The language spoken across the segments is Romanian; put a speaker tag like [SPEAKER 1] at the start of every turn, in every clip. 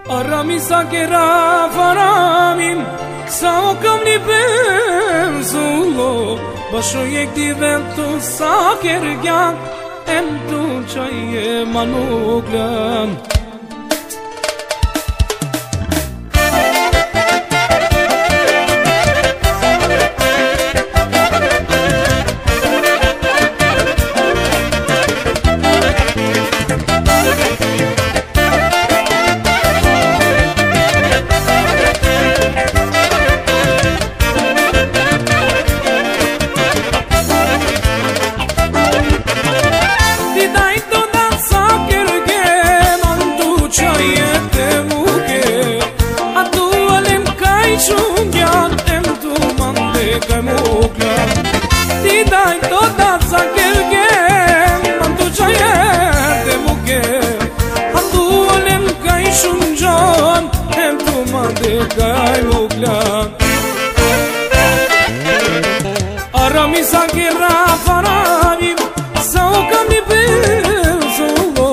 [SPEAKER 1] Aramisa kera faramim Sa o kam një benzullo Basho je këti ventu sa kergjan Em tu qaj e manuglan Ti daj to da sa kergem Mantu qajete muke Andu alen kaj shumë gjon Em tu mande kaj muklan Arami sa kera faravim Sa o kam një bezullo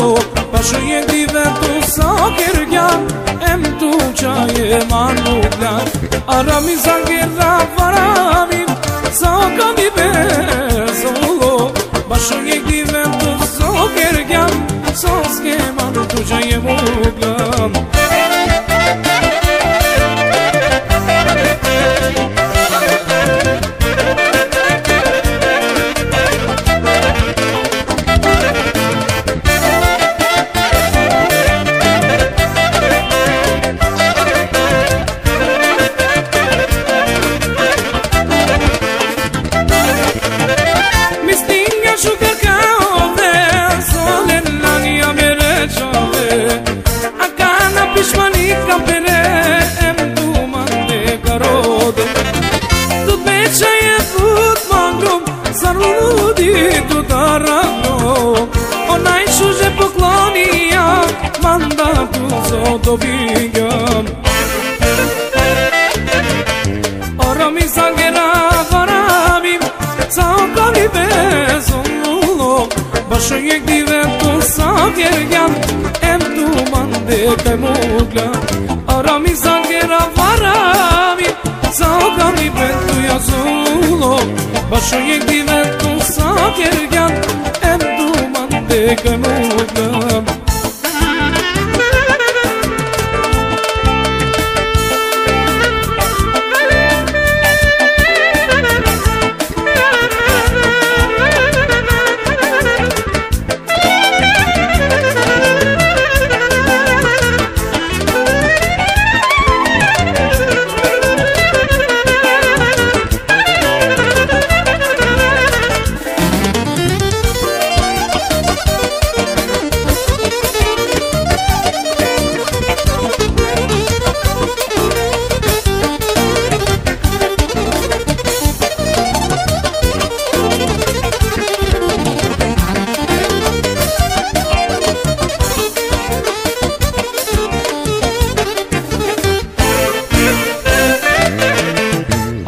[SPEAKER 1] Pasho jeti vetu sa kergem Em tu qaje man muklan Arami sa kera faravim Sa o kam një bezullo Basho jeti vetu sa kergem Sa s'ke man tu qaje muklan Tu tarano Onaj shuže poklonija Mandatu zodobigam Orami zangera varavim Sa okali bezullo Basho jek divetu sa kergam Em tu mande kaj mugla Orami zangera varavim Sa okali betu yazullo Basho jek divetu sa kergam Em tu mande kaj mugla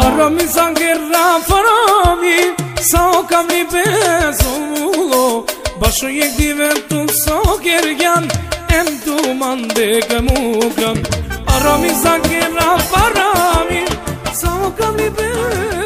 [SPEAKER 1] Arami zangera farami Sa o kam një bezullo Basho jek divetu sa kergjan Em tu mande kaj muklan Arami zangera farami Sa o kam një bezullo